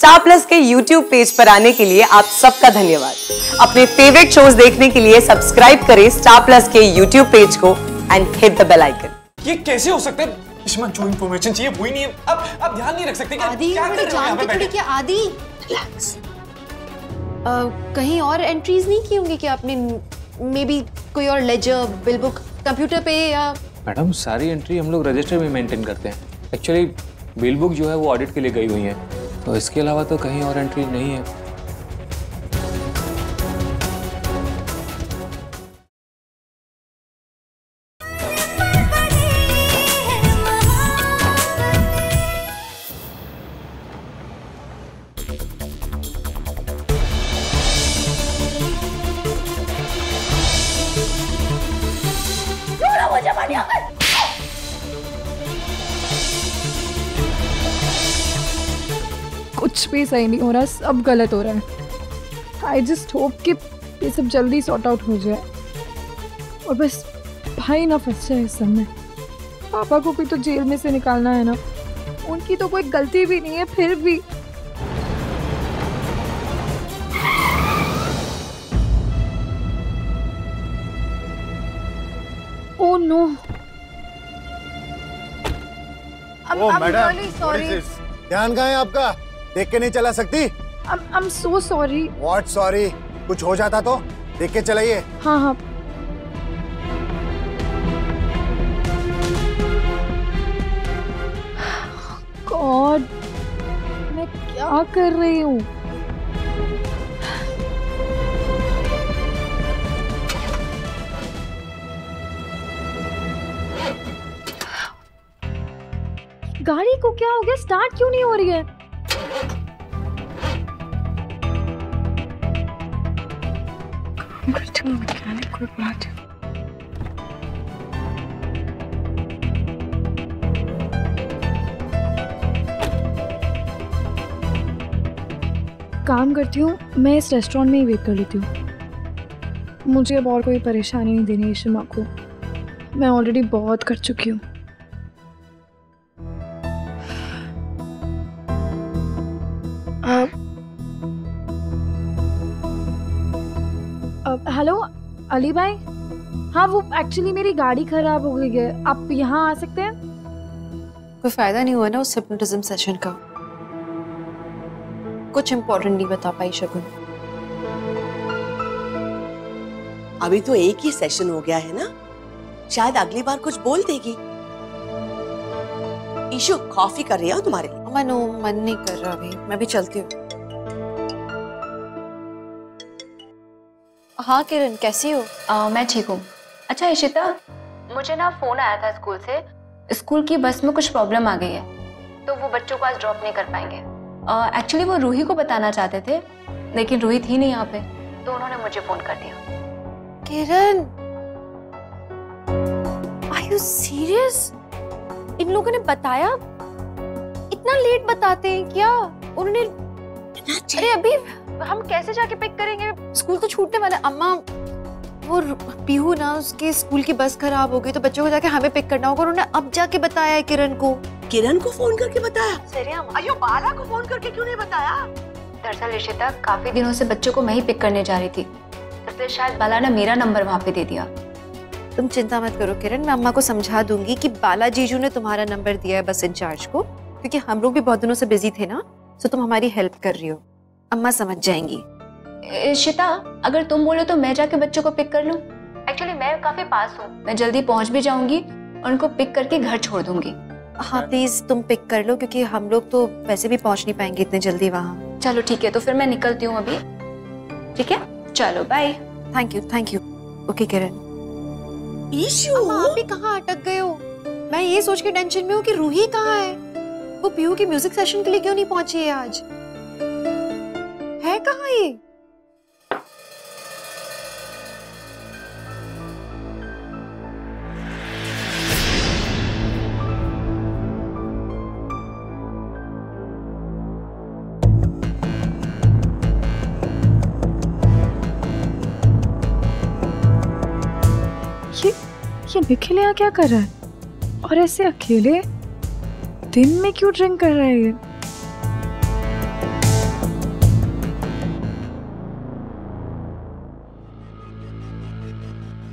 Star Plus के YouTube page पर आने के लिए आप सबका धन्यवाद। अपने फेवरेट शोज देखने के लिए सब्सक्राइब करें स्टार प्लस के YouTube पेज को and hit the bell icon. ये कैसे हो सकता है? इश्मा, जो इन्फॉर्मेशन चाहिए वही नहीं है। अब ध्यान नहीं रख सकते क्या? आदि, क्या कर रहे हो यहाँ पे बैठे? क्या आदि? रिलैक्स। कहीं और एंट्रीज नहीं की होंगी क्या आपने? मे बी कोई और लेजर, बिल बुक, कंप्यूटर पे या? मैडम, सारी एंट्री हम लोग रजिस्टर में मेंटेन करते हैं। एक्चुअली बिल बुक जो है वो ऑडिट के लिए गई हुई है, तो इसके अलावा तो कहीं और एंट्री नहीं है। कुछ भी सही नहीं हो रहा, सब गलत हो रहा है। आई जस्ट होप कि ये सब जल्दी सॉर्ट आउट हो जाए और बस भाई ना फंस जाए इस सब में। पापा को भी तो जेल में से निकालना है ना, उनकी तो कोई गलती भी नहीं है फिर भी। Oh no, madam, sorry. ध्यान कहाँ है आपका? देख के नहीं चला सकती? I'm so sorry। What sorry? कुछ हो जाता तो देख के चलाइए। हाँ हाँ। गॉड, मैं क्या कर रही हूँ? गाड़ी को क्या हो गया? स्टार्ट क्यों नहीं हो रही है? मैकेनिक को बात। काम करती हूँ, मैं इस रेस्टोरेंट में ही वेट कर लेती हूँ। मुझे अब और कोई परेशानी नहीं देनी है शिमा को, मैं ऑलरेडी बहुत कर चुकी हूँ। हेलो अली भाई, हाँ वो एक्चुअली मेरी गाड़ी खराब हो गई है, आप यहाँ आ सकते हैं? कोई फायदा नहीं हुआ ना उस हिप्नोटिज्म सेशन का, कुछ इम्पोर्टेंट नहीं बता पाई शगुन। अभी तो एक ही सेशन हो गया है ना, शायद अगली बार कुछ बोल देगी। ईशु, कॉफी कर रही है तुम्हारे लिए? मनो, मन नहीं कर रहा अभी, मैं भी चलती हूँ। हाँ किरण, कैसी हो? मैं ठीक हूँ। अच्छा इशिता, मुझे ना फोन आया था स्कूल से, स्कूल की बस में कुछ प्रॉब्लम आ गई है, तो वो बच्चों को आज ड्रॉप नहीं कर पाएंगे। एक्चुअली वो रूही को बताना चाहते थे, लेकिन रूही थी नहीं यहाँ पे, तो उन्होंने मुझे फोन कर दिया। किरण, आर यू सीरियस? इन लोगों ने बताया? इतना लेट बताते हैं क्या? उन्होंने, अरे अभी हम कैसे जाके पिक करेंगे? स्कूल तो छूटने वाला। अम्मा, वो पीहू ना, उसके स्कूल की बस खराब हो गई, तो बच्चों को जाके हमें पिक करना होगा। उन्होंने अब जाके बताया है किरण को। किरण को फोन करके बताया? सरिया, अयो, बाला को फोन करके क्यों नहीं बताया? दरअसल इशिता, काफी दिनों से बच्चों को मैं ही पिक करने जा रही थी, इसलिए शायद बाला ने मेरा नंबर वहाँ पे दे दिया। तुम चिंता मत करो किरण, मैं अम्मा को समझा दूंगी कि बाला जीजू ने तुम्हारा नंबर दिया है बस इंचार्ज को, क्योंकि हम लोग भी बहुत दिनों से बिजी थे ना, तो तुम हमारी हेल्प कर रही हो। अम्मा समझ जाएंगी। इशिता, अगर तुम बोलो तो मैं जाके बच्चों को पिक कर लूं। एक्चुअली मैं काफी पास हूँ, मैं जल्दी पहुंच भी जाऊंगी और उनको पिक करके घर छोड़ दूंगी। हाँ प्लीज तुम पिक कर लो, क्योंकि हम लोग तो वैसे भी पहुंच नहीं पाएंगे इतने जल्दी वहाँ। चलो ठीक है, तो फिर मैं निकलती हूँ अभी। ठीक है, चलो bye. Thank you. Okay Kiran. Ishu, अम्मा आप भी कहाँ अटक गए हो? मैं ये सोच के टेंशन में हूँ कि रूही कहाँ है। वो पीहू के म्यूजिक सेशन के लिए क्यों नहीं पहुंची है आज? है कहाँ ये? ये निखिल यहाँ क्या कर रहा है? और ऐसे अकेले दिन में क्यों ड्रिंक कर रहा है ये?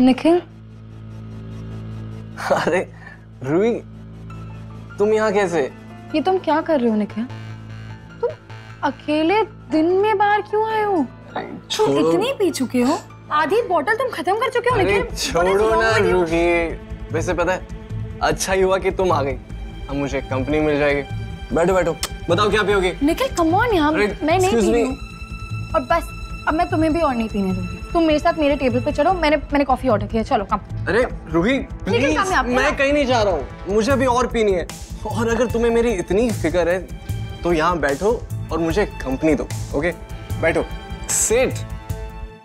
निखिल, अरे रूही, तुम यहाँ कैसे? ये तुम क्या कर रहे हो निखिल? तुम अकेले दिन में बाहर क्यों आए हो? तुम इतनी पी चुके हो, आधी बोतल तुम खत्म कर चुके हो निखिल। छोड़ो ना रूही, वैसे पता है अच्छा ही हुआ कि तुम आ गई, अब मुझे कंपनी मिल जाएगी। बैठो बैठो, बताओ क्या पियोगी? निखिल कम ऑन यार, मैं नहीं पी रही हूँ। और बस अब मैं तुम्हें भी और नहीं पीने दूंगी। तुम मेरे साथ मेरे टेबल पे चलो, मैंने कॉफी ऑर्डर किया, चलो कम। अरे रूही प्लीज, मैं कहीं नहीं जा रहा हूँ, मुझे भी और पीनी है। और अगर तुम्हें मेरी इतनी फिक्र है तो यहाँ बैठो और मुझे कंपनी दो। ओके बैठो, सिट।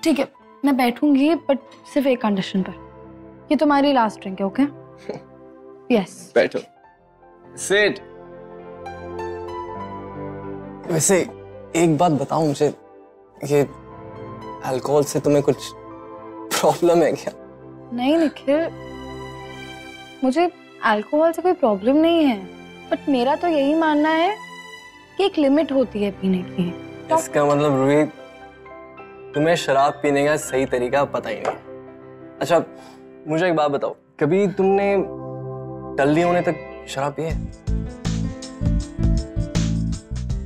ठीक है मैं बैठूंगी, बट सिर्फ एक कंडीशन पर, ये तुम्हारी लास्ट ड्रिंक है। ओके यस बैठो, सिट। वैसे एक बात बताओ मुझे, ये अल्कोहल से तुम्हें कुछ प्रॉब्लम है क्या? नहीं निखिल, मुझे अल्कोहल से कोई प्रॉब्लम नहीं है, बट मेरा तो यही मानना है कि एक लिमिट होती है पीने की। इसका मतलब रूही, तुम्हें शराब पीने का सही तरीका पता ही नहीं। अच्छा मुझे एक बात बताओ, कभी तुमने जल्दी होने तक शराब पी है?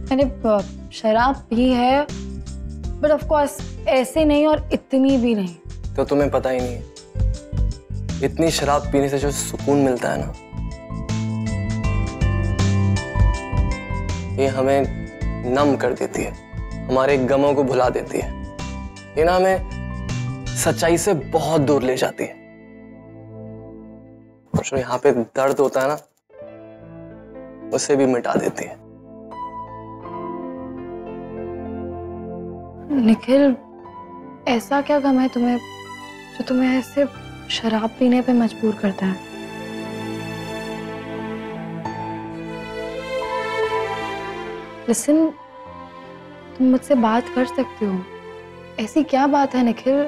मैंने शराब पी है, बट ऑफ कोर्स ऐसे नहीं और इतनी भी नहीं। तो तुम्हें पता ही नहीं है, इतनी शराब पीने से जो सुकून मिलता है ना, ये हमें नम कर देती है, हमारे गमों को भुला देती है। ये ना हमें सच्चाई से बहुत दूर ले जाती है। और जो यहाँ पे दर्द होता है ना, उसे भी मिटा देती है। निखिल, ऐसा क्या गम है तुम्हें जो तुम्हें ऐसे शराब पीने पे मजबूर करता है? लिसन, तुम मुझसे बात कर सकते हो। ऐसी क्या बात है निखिल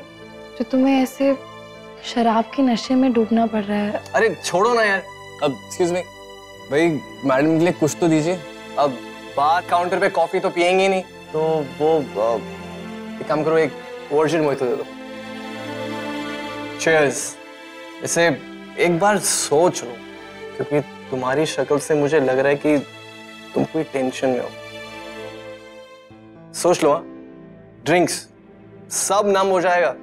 जो तुम्हें ऐसे शराब के नशे में डूबना पड़ रहा है? अरे छोड़ो ना यार, अब एक्सक्यूज मी भाई, मैडम के लिए कुछ तो दीजिए। अब बाहर काउंटर पे कॉफी तो पियेंगे नहीं, तो वो एक काम करो, एक वर्जिन मोहितो दे दो। चीयर्स। इसे एक बार सोच लो, क्योंकि तुम्हारी शक्ल से मुझे लग रहा है कि तुम कोई टेंशन में हो। सोच लो, ड्रिंक्स सब नम हो जाएगा।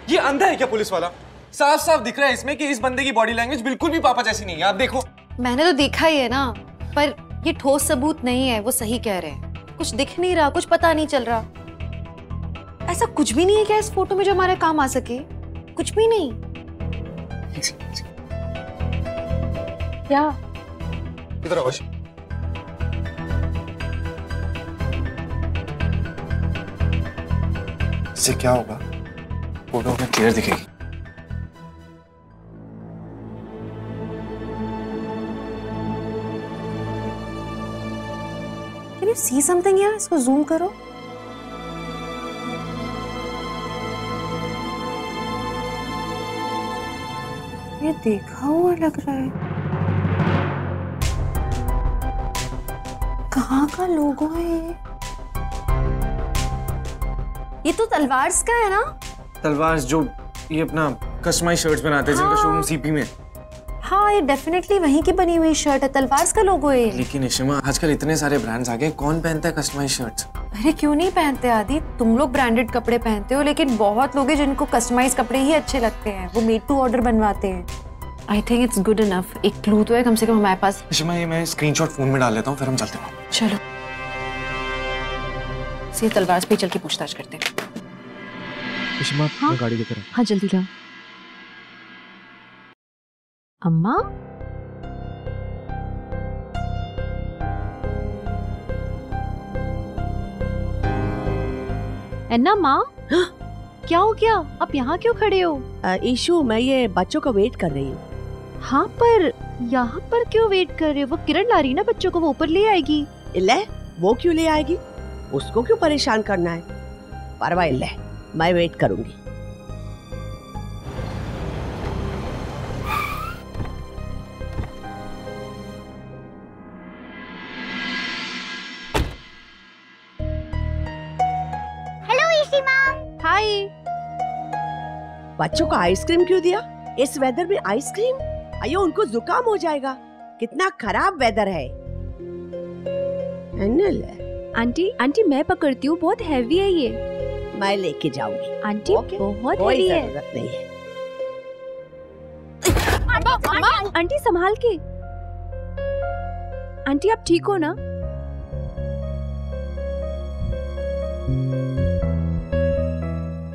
ये अंधा है क्या पुलिस वाला? साफ साफ दिख रहा है इसमें कि इस बंदे की बॉडी लैंग्वेज बिल्कुल भी पापा जैसी नहीं है। आप देखो। मैंने तो देखा ही है ना, पर ये ठोस सबूत नहीं है। वो सही कह रहे हैं, कुछ दिख नहीं रहा, कुछ पता नहीं चल रहा। ऐसा कुछ भी नहीं है क्या इस फोटो में जो हमारे काम आ सके? कुछ भी नहीं। क्या? इधर आओ। इससे क्या होगा? फोटो में क्लियर दिखेगी। Can you see something here? इसको जूम करो। ये देखा हुआ लग रहा है। कहाँ का लोगो है ये? ये तो तलवार्स का है ना? तलवार्स जो ये अपना कस्टमाइज शर्ट्स बनाते हैं, जिनका शोरूम सीपी में। हाँ, ये डेफिनेटली वहीं की बनी हुई शर्ट है। तलवार्स का लोगो है। लेकिन इशिमा, आजकल इतने सारे ब्रांड्स आ गए, कौन पहनता है कस्टमाइज शर्ट्स? अरे क्यों नहीं पहनते आदि? तुम लोग ब्रांडेड कपड़े पहनते हो, लेकिन बहुत लोग हैं जिनको कस्टमाइज कपड़े ही अच्छे लगते हैं। वो मेड टू ऑर्डर बनवाते हैं। I think it's good enough. एक क्लू तो है कम से कम हमारे पास। इशिमा, ये मैं स्क्रीनशॉट फोन में डाल लेता हूँ, फिर हम चलते हैं। चलो, से तलवार्स पे चल के पूछताछ करते हैं। इशिमा, हाँ? गाड़ी लेकर। हाँ जल्दी लाओ। अम्मा, अन्ना माँ, क्या हो गया? आप यहाँ क्यों खड़े हो? ईशु, मैं ये बच्चों का वेट कर रही हूँ। हाँ, पर यहाँ पर क्यों वेट कर रहे हो? वो किरण ला रही ना बच्चों को, वो ऊपर ले आएगी। ले, वो क्यों ले आएगी? उसको क्यों परेशान करना है? परवाह ले, मैं वेट करूंगी। बच्चों को आइसक्रीम क्यों दिया? इस वेदर में आइसक्रीम? अयो उनको जुकाम हो जाएगा, कितना खराब वेदर है। अनिल, आंटी मैं पकड़ती हूँ, बहुत हैवी है ये। मैं लेके जाऊंगी। आंटी बहुत कोई हैवी है। जरूरत नहीं है। आंटी संभाल के। आंटी आप ठीक हो ना?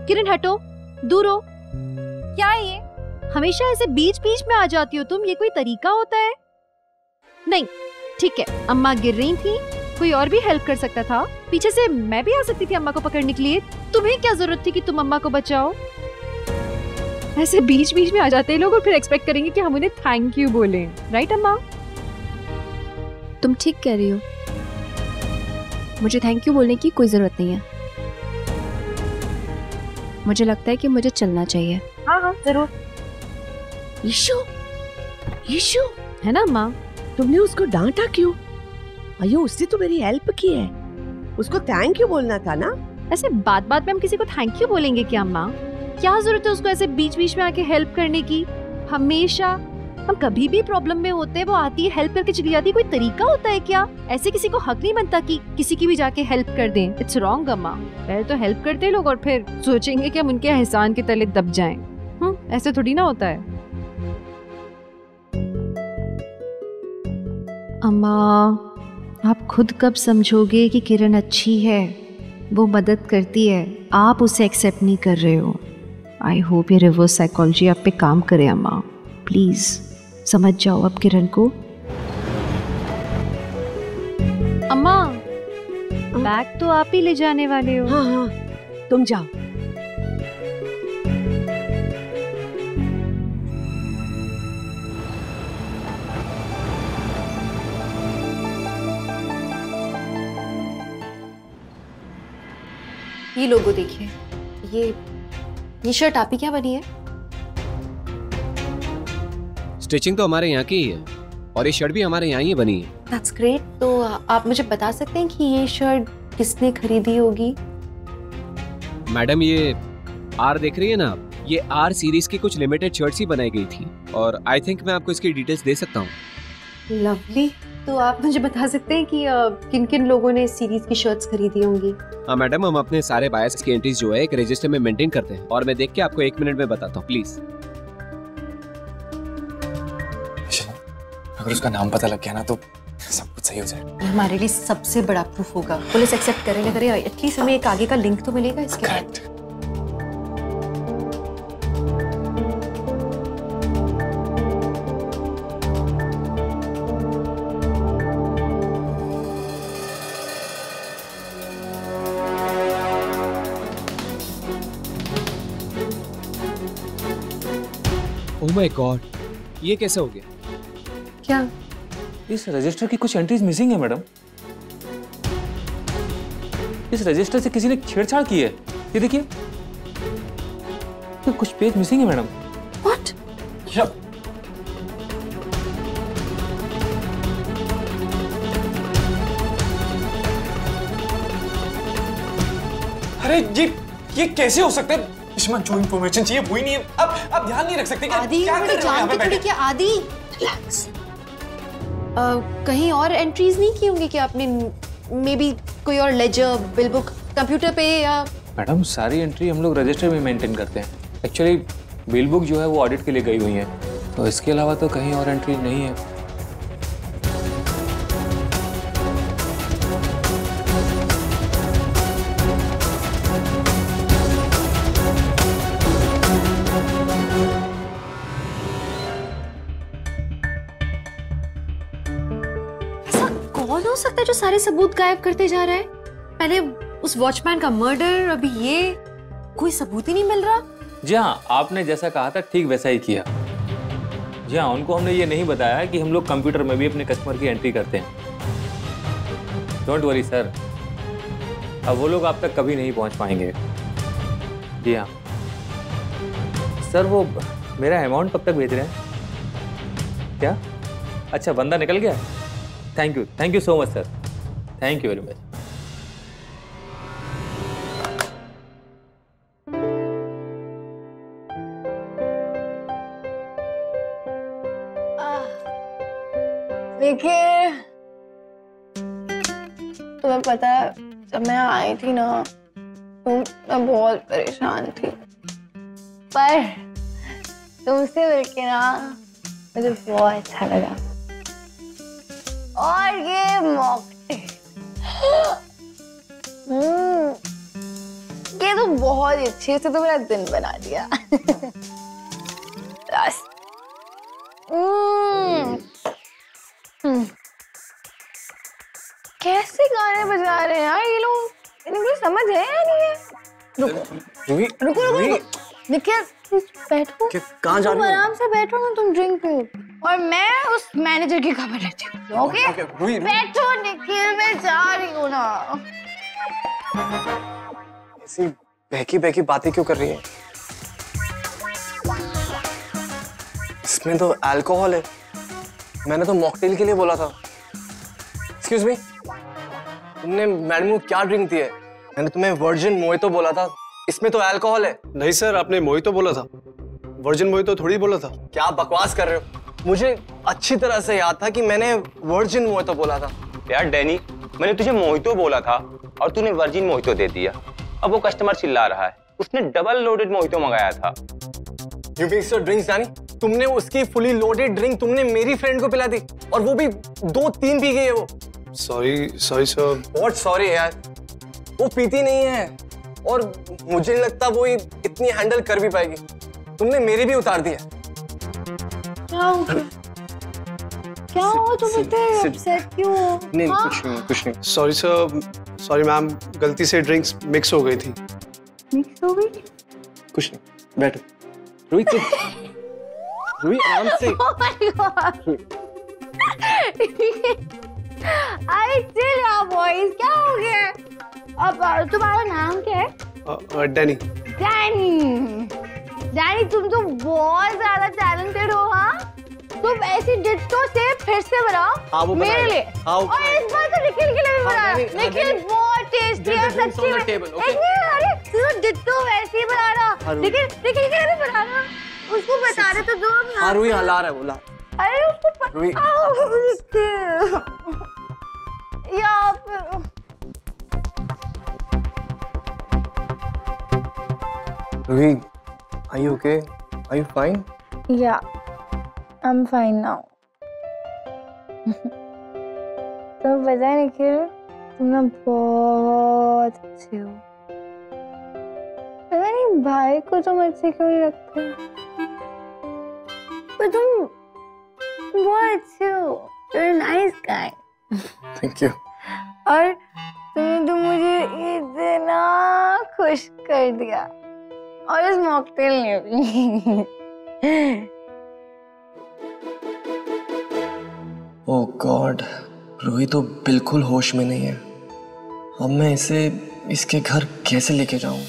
किरण हटो, दूर हो। क्या है ये? हमेशा ऐसे बीच बीच में आ जाती हो तुम, ये कोई तरीका होता है? नहीं ठीक है, अम्मा गिर रही थी, कोई और भी हेल्प कर सकता था। पीछे से मैं भी आ सकती थी अम्मा को पकड़ने के लिए। तुम्हें क्या जरूरत थी कि तुम अम्मा को बचाओ? ऐसे बीच बीच में आ जाते हैं लोग और फिर एक्सपेक्ट करेंगे कि हम उन्हें थैंक यू बोलें, राइट अम्मा? तुम ठीक कह रही हो, मुझे थैंक यू बोलने की कोई जरूरत नहीं है। मुझे लगता है कि मुझे चलना चाहिए। हाँ जरूर। यीशु है ना अम्मा? तुमने उसको डांटा क्यों? अयो उसने तो मेरी हेल्प की है, उसको थैंक यू बोलना था ना। ऐसे बात बात में हम किसी को थैंक यू बोलेंगे क्या अम्मा? क्या जरूरत है उसको ऐसे बीच बीच में आके हेल्प करने की? हमेशा हम कभी भी प्रॉब्लम में होते हैं, वो आती है हेल्प करके चली जाती है। कोई तरीका होता है क्या? ऐसे किसी को हक नहीं बनता कि किसी की भी जाके हेल्प कर दें। इट्स रॉन्ग अम्मा। पहले तो हेल्प करते हैं लोग और फिर सोचेंगे कि हम उनके एहसान के तले दब जाएं। ऐसे थोड़ी ना होता है। अम्मा आप खुद कब समझोगे कि किरण अच्छी है, वो मदद करती है, आप उसे एक्सेप्ट नहीं कर रहे हो। आई होप ये रिवर्स साइकोलॉजी आप पे काम करे अम्मा, प्लीज समझ जाओ अब किरण को। अम्मा बैग तो आप ही ले जाने वाले हो। हाँ तुम जाओ। ये लोगो देखिए, ये शर्ट आप ही क्या बनी है? स्टिचिंग तो हमारे यहाँ की ही है और ये शर्ट भी हमारे यहाँ ही बनी है। That's great. तो आप मुझे बता सकते हैं कि ये शर्ट किसने खरीदी होगी? मैडम ये आर देख रही है ना, ये आर सीरीज की कुछ लिमिटेड शर्ट्स ही बनाई गई थी और आई थिंक मैं आपको इसकी डिटेल्स दे सकता हूँ। लवली। तो आप मुझे बता सकते हैं कि किन किन लोगों ने इस सीरीज की शर्ट्स खरीदी होंगी? हाँ मैडम, हम अपने सारे बायर्स की एंट्रीज जो है एक रजिस्टर में मेंटेन करते हैं और मैं देख के आपको 1 मिनट में बताता हूँ, प्लीज। अगर उसका नाम पता लग गया ना तो सब कुछ सही हो जाएगा। हमारे लिए सबसे बड़ा प्रूफ होगा। पुलिस एक्सेप्ट करे ना करे, एटलीस्ट हमें एक आगे का लिंक तो मिलेगा इसके बाद। ओह माय गॉड, ये कैसे हो गया? क्या? इस रजिस्टर की कुछ एंट्रीज मिसिंग है मैडम। इस रजिस्टर से किसी ने छेड़छाड़ की है। ये देखिए, तो कुछ पेज मिसिंग है मैडम। व्हाट? अरे ये कैसे हो सकता है? इश्मा, जो इंफॉर्मेशन चाहिए वो ही नहीं है। अब ध्यान नहीं रख सकते क्या? आदि, क्या कर रहे हो यहाँ पे बैठे? क्या आदि? रिलैक्स। कहीं और एंट्रीज नहीं की होंगी क्या आपने? मे बी कोई और लेजर, बिल बुक, कंप्यूटर पे या? मैडम सारी एंट्री हम लोग रजिस्टर में मेंटेन करते हैं। एक्चुअली बिल बुक जो है वो ऑडिट के लिए गई हुई है, तो इसके अलावा तो कहीं और एंट्री नहीं है। कौन हो सकता है जो सारे सबूत गायब करते जा रहा है? पहले उस वॉचमैन का मर्डर, अभी ये, कोई सबूत ही नहीं मिल रहा। जी हाँ, आपने जैसा कहा था ठीक वैसा ही किया। जी हाँ, उनको हमने ये नहीं बताया कि हम लोग कंप्यूटर में भी अपने कस्टमर की एंट्री करते हैं। डोंट वरी सर, अब वो लोग आप तक कभी नहीं पहुंच पाएंगे। जी हाँ सर, वो मेरा अमाउंट कब तक भेज रहे हैं? क्या? अच्छा, बंदा निकल गया। Thank you so much sir, thank you very much. देखिए, तुम्हें पता है जब मैं आई थी ना तो मैं बहुत परेशान थी, पर तुमसे मिलके ना मुझे बहुत अच्छा लगा। और ये मॉकटेल ये तो बहुत ही अच्छी से तो मेरा दिन बना दिया। कैसे गाने बजा रहे हैं यार ये लोग, इन्हें कोई समझ है या नहीं है? रुको रुको रुको निखिल, बैठो। कहाँ जा रही हो? आराम से बैठो ना, तुम ड्रिंक पियो और मैं उस मैनेजर की खबर लेती हूँ। ओके बैठो निखिल, मैं जा रही हूँ ना। ऐसी बहकी बहकी बातें क्यों कर रही है? इसमें तो अल्कोहल है, मैंने तो मॉकटेल के लिए बोला था। एक्सक्यूज मी, तुमने मैडम को क्या ड्रिंक दी है? मैंने तुम्हें वर्जिन मोहितो बोला था, इसमें तो अल्कोहल है। नहीं सर, आपने मोहितो बोला था, वर्जिन मोहितो थोड़ी बोला था। क्या बकवास कर रहे हो? मुझे अच्छी तरह से याद था कि मैंने वर्जिन मोहितो बोला था। यार डैनी, मैंने तुझे मोहितो बोला था और तूने वर्जिन मोहितो दे दिया। अब वो कस्टमर चिल्ला रहा है, उसने डबल लोडेड मोहितो मंगाया था। You mix your drinks, Danny. तुमने उसकी फुली लोडेड ड्रिंक तुमने मेरी फ्रेंड को पिला दी और वो भी 2-3 पी गई है वो। Sorry sir. What sorry यार, वो पीती नहीं है और मुझे नहीं लगता वो इतनी हैंडल कर भी पाएगी। तुमने मेरी भी उतार दिया। क्या हो तुम इतने अपसेट क्यों हो? नहीं कुछ नहीं। सॉरी सर, सॉरी मैम, गलती से ड्रिंक्स मिक्स हो गई थी। मिक्स हो गई? कुछ नहीं, बैठो। रुई आराम से। Oh my God! अरे चिल यार बॉयज, क्या हो गया? अब तुम्हारा नाम क्या है? डैनी। डैनी, तुम तो बहुत ज्यादा टैलेंटेड हो। हाँ, तुम ऐसी डिट्टो से फिर से बनाओ मेरे लिए। और इस बार तो निखिल के लिए भी बना। निखिल बहुत टेस्टी है सच्ची में। अरे तू डिट्टो वैसे ही बनाना। निखिल के लिए भी बनाना। उसको बता रहे तो दो। हाँ रुई ला रहा है बोला। अरे उसको रुई, are you okay? Are you fine? Yeah, I'm fine now. तो पता है निखिल, तुम ना बहुत अच्छे हो। पता नहीं भाई को तुम अच्छे क्यों नहीं लगते, पर तुम बहुत अच्छे हो। You're a nice guy. Thank you. और तुमने तो मुझे इतना खुश कर दिया और इस मॉकटेल ने भी। ओह गॉड, रूही तो बिल्कुल होश में नहीं है। अब मैं इसे इसके घर कैसे लेके जाऊं?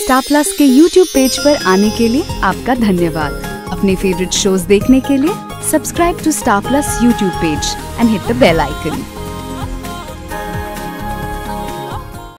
स्टार प्लस के YouTube पेज पर आने के लिए आपका धन्यवाद। अपने फेवरेट शोज देखने के लिए subscribe to Star Plus YouTube page and hit the bell icon.